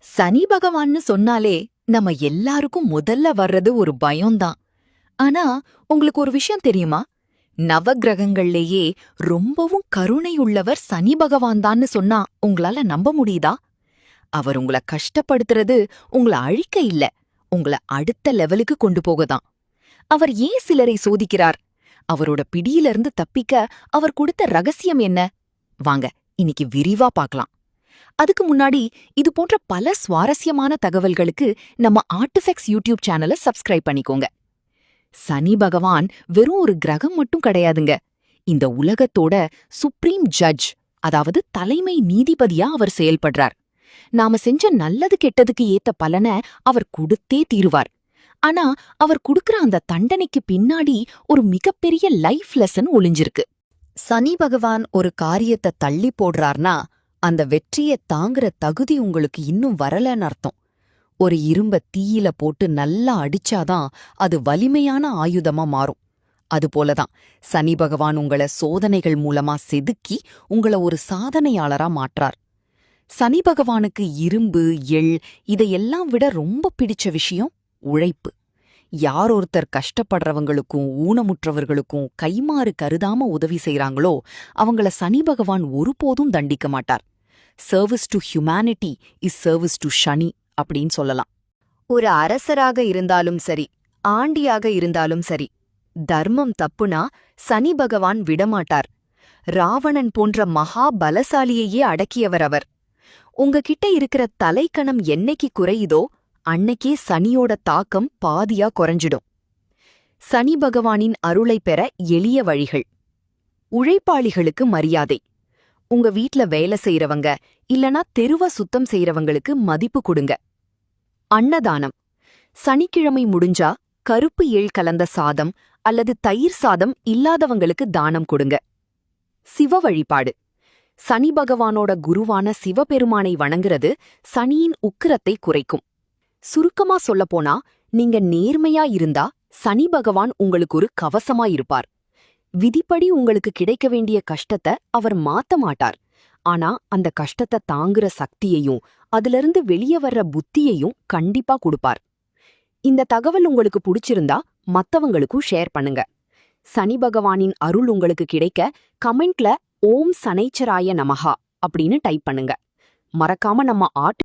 சனி பகவான்னு சொன்னாலே நம்ம எல்லாருக்கும் முதல்ல வர்றது ஒரு பயம்தான். ஆனா உங்களுக்கு ஒரு விஷயம் தெரியுமா? நவக்கிரகங்கள்லேயே ரொம்பவும் கருணையுள்ளவர் சனி பகவான் தான்னு சொன்னா உங்களால நம்ப முடியுதா? அவர் உங்கள கஷ்டப்படுத்துறது உங்கள அழிக்க இல்ல, உங்கள அடுத்த லெவலுக்கு கொண்டு போகதான். அவர் ஏன் சிலரை சோதிக்கிறார்? அவரோட பிடியிலிருந்து தப்பிக்க அவர் கொடுத்த ரகசியம் என்ன? வாங்க இன்னைக்கு விரிவா பார்க்கலாம். அதுக்கு முன்னாடி இது போன்ற பல சுவாரஸ்யமான தகவல்களுக்கு நம்ம ஆர்டிஃபெக்ட்ஸ் யூடியூப் சேனலை சப்ஸ்கிரைப் பண்ணிக்கோங்க. சனி பகவான் வெறும் ஒரு கிரகம் மட்டும் கிடையாதுங்க. இந்த உலகத்தோட சுப்ரீம் ஜட்ஜ், அதாவது தலைமை நீதிபதியா அவர் செயல்படுறார். நாம செஞ்ச நல்லது கெட்டதுக்கு ஏத்த பலனை அவர் கொடுத்தே தீருவார். ஆனா அவர் குடுக்கற அந்த தண்டனைக்கு பின்னாடி ஒரு மிகப்பெரிய லைஃப் லெசன் ஒளிஞ்சிருக்கு. சனி பகவான் ஒரு காரியத்தை தள்ளி போடுறார்னா அந்த வெற்றியை தாங்குற தகுதி உங்களுக்கு இன்னும் வரலன்னு அர்த்தம். ஒரு இரும்ப தீயில போட்டு நல்லா அடிச்சாதான் அது வலிமையான ஆயுதமா மாறும். அதுபோலதான் சனி பகவான் உங்கள சோதனைகள் மூலமா செதுக்கி உங்கள ஒரு சாதனையாளரா மாற்றார். சனி பகவானுக்கு இரும்பு, எள் இதையெல்லாம் விட ரொம்ப பிடிச்ச விஷயம் உழைப்பு. யார் ஒருத்தர் கஷ்டப்படுறவங்களுக்கும் ஊனமுற்றவர்களுக்கும் கைமாறு கருதாம உதவி செய்றாங்களோ அவங்கள சனி பகவான் ஒருபோதும் தண்டிக்க மாட்டார். Service to humanity is service to சனி அப்படின்னு சொல்லலாம். ஒரு அரசராக இருந்தாலும் சரி, ஆண்டியாக இருந்தாலும் சரி, தர்மம் தப்புனா சனி பகவான் விடமாட்டார். ராவணன் போன்ற மகா பலசாலியையே அடக்கியவர் அவர். உங்ககிட்ட இருக்கிற தலைக்கணம் என்னைக்கு குறையுதோ அன்னைக்கே சனியோட தாக்கம் பாதியா குறைஞ்சிடும். சனி பகவானின் அருளை பெற எளிய வழிகள். உழைப்பாளிகளுக்கு மரியாதை. உங்க வீட்ல வேலை செய்யறவங்க இல்லனா தெருவ சுத்தம் செய்யறவங்களுக்கு மதிப்பு கொடுங்க. அன்னதானம். சனிக்கிழமை முடிஞ்சா கருப்பு எள் கலந்த சாதம் அல்லது தயிர் சாதம் இல்லாதவங்களுக்கு தானம் கொடுங்க. சிவ வழிபாடு. சனி பகவானோட குருவான சிவபெருமானை வணங்குறது சனியின் உக்கிரத்தை குறைக்கும். சுருக்கமா சொல்லப்போனா, நீங்க நேர்மையா இருந்தா சனி பகவான் உங்களுக்கு ஒரு கவசமா இருப்பார். விதிப்படி உங்களுக்கு கிடைக்க வேண்டிய கஷ்டத்தை அவர் மாத்த மாட்டார். ஆனா அந்த கஷ்டத்தை தாங்குற சக்தியையும் அதிலிருந்து வெளியே வர்ற புத்தியையும் கண்டிப்பா கொடுப்பார். இந்த தகவல் உங்களுக்கு பிடிச்சிருந்தா மத்தவங்களுக்கும் ஷேர் பண்ணுங்க. சனி பகவானின் அருள் உங்களுக்கு கிடைக்க கமெண்ட்ல ஓம் சனைச்சராய நமஹா அப்படின்னு டைப் பண்ணுங்க. மறக்காம நம்ம